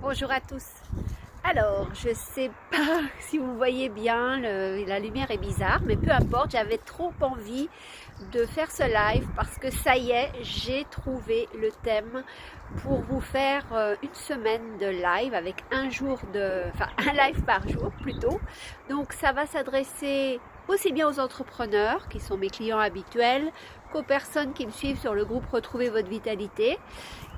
Bonjour à tous. Alors, je sais pas si vous voyez bien, la lumière est bizarre, mais peu importe, j'avais trop envie de faire ce live parce que ça y est, j'ai trouvé le thème pour vous faire une semaine de live avec un live par jour plutôt. Donc ça va s'adresser aussi bien aux entrepreneurs qui sont mes clients habituels qu'aux personnes qui me suivent sur le groupe Retrouvez votre vitalité.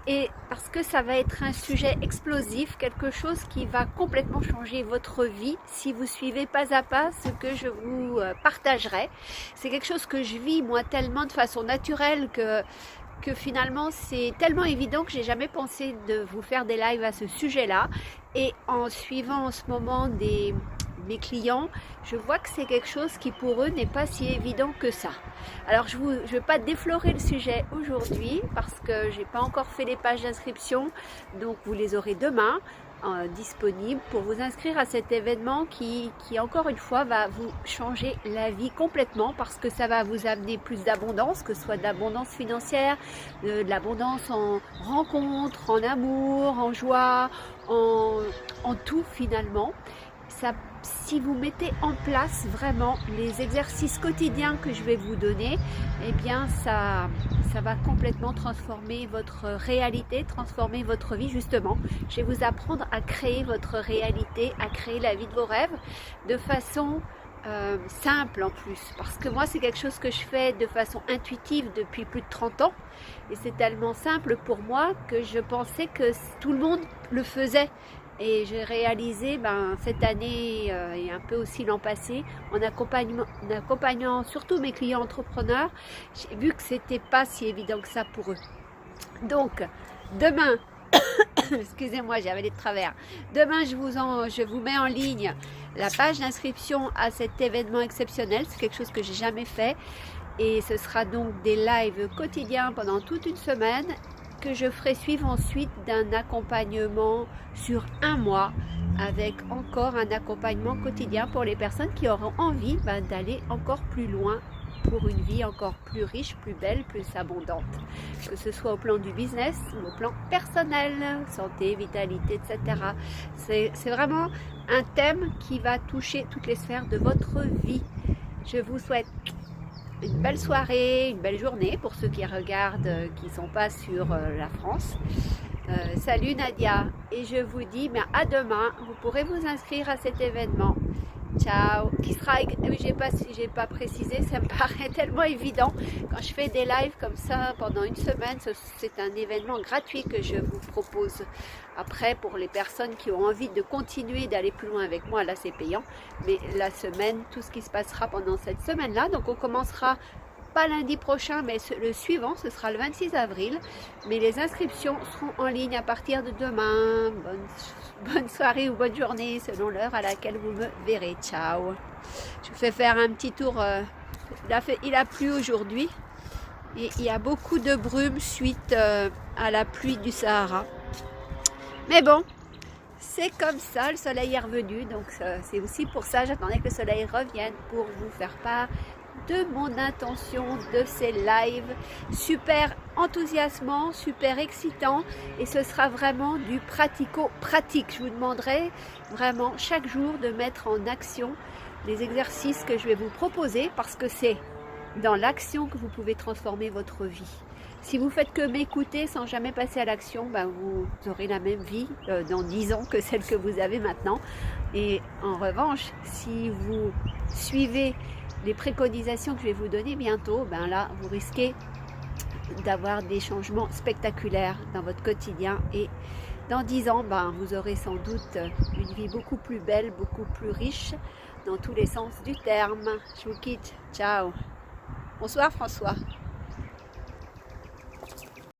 Et parce que ça va être un sujet explosif, quelque chose qui va complètement changer votre vie si vous suivez pas à pas ce que je vous partagerai. C'est quelque chose que je vis moi tellement de façon naturelle que finalement c'est tellement évident que j'ai jamais pensé de vous faire des lives à ce sujet-là. Et en suivant en ce moment mes clients, je vois que c'est quelque chose qui pour eux n'est pas si évident que ça. Alors je ne vais pas déflorer le sujet aujourd'hui parce que j'ai pas encore fait les pages d'inscription, donc vous les aurez demain disponibles pour vous inscrire à cet événement qui encore une fois va vous changer la vie complètement parce que ça va vous amener plus d'abondance, que ce soit de l'abondance financière, de l'abondance en rencontres, en amour, en joie, en tout finalement. Si vous mettez en place vraiment les exercices quotidiens que je vais vous donner, eh bien ça va complètement transformer votre réalité, transformer votre vie justement. Je vais vous apprendre à créer votre réalité, à créer la vie de vos rêves de façon simple en plus, parce que moi c'est quelque chose que je fais de façon intuitive depuis plus de 30 ans et c'est tellement simple pour moi que je pensais que tout le monde le faisait. Et j'ai réalisé cette année et un peu aussi l'an passé, en accompagnant surtout mes clients entrepreneurs, j'ai vu que c'était pas si évident que ça pour eux. Donc, demain, excusez-moi, j'avais les travers. Demain, je vous mets en ligne la page d'inscription à cet événement exceptionnel. C'est quelque chose que j'ai jamais fait. Et ce sera donc des lives quotidiens pendant toute une semaine que je ferai suivre ensuite d'un accompagnement sur un mois avec encore un accompagnement quotidien pour les personnes qui auront envie d'aller encore plus loin pour une vie encore plus riche, plus belle, plus abondante. Que ce soit au plan du business ou au plan personnel, santé, vitalité, etc. C'est vraiment un thème qui va toucher toutes les sphères de votre vie. Je vous souhaite une belle soirée, une belle journée pour ceux qui regardent, qui ne sont pas sur la France. Salut Nadia, et je vous dis à demain. Vous pourrez vous inscrire à cet événement. Ciao. Qui sera, j'ai pas précisé, ça me paraît tellement évident. Quand je fais des lives comme ça pendant une semaine, c'est un événement gratuit que je vous propose. Après, pour les personnes qui ont envie de continuer d'aller plus loin avec moi, là c'est payant. Mais la semaine, tout ce qui se passera pendant cette semaine-là, donc on commencera pas lundi prochain, mais le suivant, ce sera le 26 avril. Mais les inscriptions seront en ligne à partir de demain. Bonne soirée ou bonne journée selon l'heure à laquelle vous me verrez. Ciao. Je vous fais faire un petit tour. Il a plu aujourd'hui et il y a beaucoup de brume suite à la pluie du Sahara. Mais bon, c'est comme ça, le soleil est revenu. Donc c'est aussi pour ça, j'attendais que le soleil revienne pour vous faire part de mon intention de ces lives super enthousiasmant, super excitant, et ce sera vraiment du pratico-pratique. Je vous demanderai vraiment chaque jour de mettre en action les exercices que je vais vous proposer parce que c'est dans l'action que vous pouvez transformer votre vie. Si vous faites que m'écouter sans jamais passer à l'action, vous aurez la même vie dans 10 ans que celle que vous avez maintenant. Et en revanche, si vous suivez les préconisations que je vais vous donner bientôt, là, vous risquez d'avoir des changements spectaculaires dans votre quotidien. Et dans 10 ans, vous aurez sans doute une vie beaucoup plus belle, beaucoup plus riche dans tous les sens du terme. Je vous quitte. Ciao. Bonsoir François.